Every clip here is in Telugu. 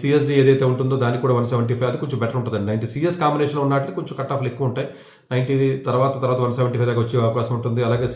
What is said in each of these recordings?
సిఎస్డి ఏదైతే ఉంటుందో దానికి కూడా 175 అది కొంచెం బెటర్ ఉంటుందండి. 90 సిఎస్ కాంబినేషన్లో ఉన్నట్లు కొంచెం కట్ ఆఫ్లు ఎక్కువ ఉంటాయి. 90 తర్వాత 175 దాకా వచ్చే అవకాశం ఉంటుంది. అలాగే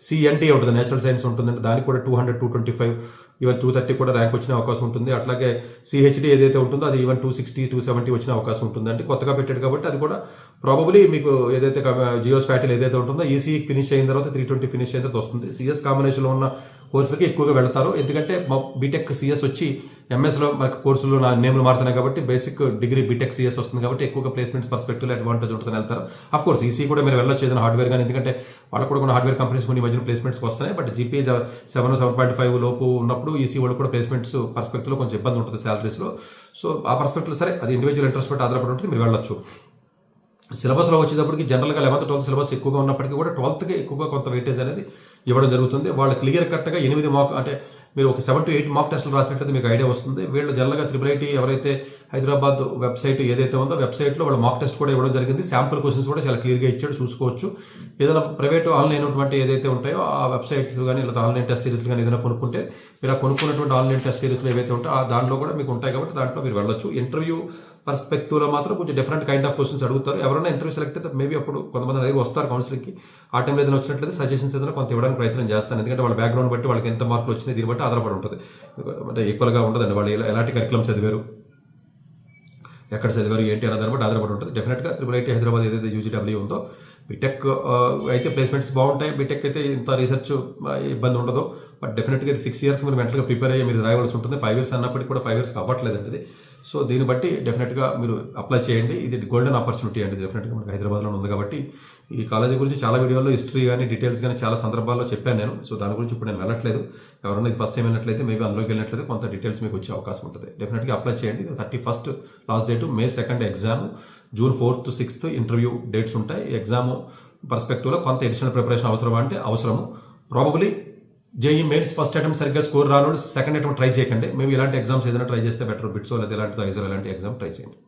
సిఎన్టీ ఉంటుంది, నేచురల్ సైన్స్ ఉంటుందండి, దానికి కూడా 200, 225 ఈవెన్ 230 కూడా ర్యాంక్ వచ్చిన అవకాశం ఉంటుంది. అట్లాగే సిహెచ్డి ఏదైతే ఉంటుందో అది ఈవెన్ 260, 270 వచ్చిన అవకాశం ఉంటుంది. అంటే కొత్తగా పెట్టాడు కాబట్టి అది కూడా ప్రాబబ్లీ మీకు ఏదైతే జియోస్పాటిల్ ఏదైతే ఉంటుందో ఈసీ ఫినిష్ అయిన తర్వాత 320 ఫినిష్ అయిన తర్వాత వస్తుంది. సిఎస్ కాంబినేషన్లో ఉన్న కోర్సులకి ఎక్కువగా వెళ్తారు. ఎందుకంటే మా బీటెక్ సిఎస్ వచ్చి ఎంఎస్లో మనకు కోర్సులు నేమ్లు మారుతున్నాయి కాబట్టి బేసిక్ డిగ్రీ బీటెక్ సిఎస్ వస్తుంది కాబట్టి ఎక్కువగా ప్లేస్మెంట్స్ పర్స్పెక్టివ్లో అడ్వాంటేజ్ ఉంటుందని వెళ్తారు. ఆఫ్ కోర్స్ ఈసీ కూడా మీరు వెళ్ళొచ్చు ఏదైనా హార్డ్వేర్ కానీ, ఎందుకంటే వాళ్ళకు కూడా కొన్ని హార్డ్వేర్ కంపెనీస్ కొన్ని మధ్యన ప్లేస్మెంట్స్ వస్తాయి. బట్ జీపీఏ 7.5 లోపు ఉన్నప్పుడు ఈసీ వాళ్ళు కూడా ప్లేస్మెంట్స్ పర్స్పెక్టివ్లో కొంచెం ఇబ్బంది ఉంటుంది శాలరీస్లో. సో ఆ పర్స్పెక్టివ్ సరే అది ఇండివిజువల్ ఇంట్రెస్ట్ బట్టి ఆధారపడి ఉంటుంది, మీరు వెళ్ళొచ్చు. సిలబస్లో వచ్చేటప్పటికి జనరల్గా 11th, 12th సిలబస్ ఎక్కువగా ఉన్నప్పటికీ కూడా 12thకి ఎక్కువగా కొంత వెయిటేజ్ అనేది ఇవ్వడం జరుగుతుంది. వాళ్ళు క్లియర్ కట్గా 8 మాక్ అంటే మీరు ఒక 7 to 8 మాక్ టెస్టులు రాసినట్టు మీకు ఐడియా వస్తుంది. వీళ్ళు జనరల్గా IIIT ఎవరైతే హైదరాబాద్ వెబ్సైట్ ఏదైతే ఉందో వెబ్సైట్లో వాళ్ళు మాక్ టెస్ట్ కూడా ఇవ్వడం జరిగింది. శాంపుల్ క్వశ్చన్స్ కూడా చాలా క్లియర్గా ఇచ్చాడు, చూసుకోవచ్చు. ఏదైనా ప్రైవేట్ ఆన్లైన్ ఉన్నటువంటి ఏదైతే ఉంటాయో ఆ వెబ్సైట్స్ కానీ లేదా ఆన్లైన్ టెస్ట్ సిరీస్ కానీ ఏదైనా కొనుక్కుంటే మీరు ఆ కొనుక్కున్నటువంటి ఆన్లైన్ టెస్ట్ సిరీస్లు ఏవైతే ఉంటాయో దాంట్లో కూడా మీకు ఉంటాయి కాబట్టి దాంట్లో మీరు వెళ్ళొచ్చు. ఇంటర్వ్యూ పర్స్పెక్టివ్లో మాత్రం కొంచెం డిఫరెంట్ కైండ్ ఆఫ్ క్వశ్చన్స్ అడుగుతారు. ఎవరైనా ఇంటర్వ్యూ సెలెక్ట్ అయితే మేబీ అప్పుడు కొంతమంది దగ్గర వస్తారు కౌన్సిలింగ్కి. ఆ టైంలో ఏదైనా వచ్చినట్లయితే సజెషన్స్ ఏదైనా కొంత ఇవ్వడానికి ప్రయత్నం చేస్తాను. ఎందుకంటే వాళ్ళ బ్యాక్గ్రౌండ్ బట్టి వాళ్ళకి ఎంత మార్కులు వచ్చినాయి దీన్ని బట్టి ఆధారపడి ఉంటుంది. అంటే ఈక్వల్గా ఉండదండి, వాళ్ళు ఎలాంటి కరికులం చదివారు, ఎక్కడ చదివారు ఏంటి అన్న దాన్ని బట్టి ఆధారపడి ఉంటుంది. డెఫినెట్గా IIIT హైదరాబాద్ ఏదైతే యూజీడబ్ల్యూ ఉందో బీటెక్ అయితే ప్లేస్మెంట్స్ బాగుంటాయి. బీటెక్ అయితే ఇంత రీసెర్చ్ ఇబ్బంది ఉండదు. బట్ డెఫినెట్గా ఇది 6 years మీరు మెంటల్గా ప్రిపేర్ అయ్యి మీరు రాయవలసి ఉంటుంది. 5 years అన్నప్పటికీ కూడా 5 years అవ్వట్లేదండి ఇది. సో దీన్ని బట్టి డెఫినెట్గా మీరు అప్లై చేయండి. ఇది గోల్డెన్ ఆపర్చునిటీ అండి, డెఫినెట్గా మనకి హైదరాబాద్లో ఉంది కాబట్టి. ఈ కాలేజీ గురించి చాలా వీడియోలో హిస్టరీ కానీ డీటెయిల్స్ కానీ చాలా సందర్భాల్లో చెప్పాను నేను. సో దాని గురించి ఇప్పుడు నేను వెళ్ళట్లేదు. ఎవరైనా ఇది ఫస్ట్ టైం వెళ్ళినట్లయితే మేబీ అందులోకి వెళ్ళినట్లయితే కొంత డీటెయిల్స్ మీకు వచ్చే అవకాశం ఉంటుంది. డెఫినెట్గా అప్లై చేయండి. 31st last date, May 2 exam, June 4th, 6th interview dates ఉంటాయి. ఎగ్జామ్ పర్స్పెక్టివ్లో కొంత ఎడిషనల్ ప్రిపరేషన్ అవసరం అంటే అవసరము. Probably JEE mains first attempt సరిగ్గా స్కోర్ రాను సెకండ్ అటెంప్ట్ ట్రై చేయకండి. మేము ఇలాంటి ఎగ్జామ్స్ ఏదైనా ట్రై చేస్తే బెటర్. బిట్సో లేదా ఇలాంటి ఐజో ఇలాంటి ఎగ్జామ్ ట్రై చేయండి.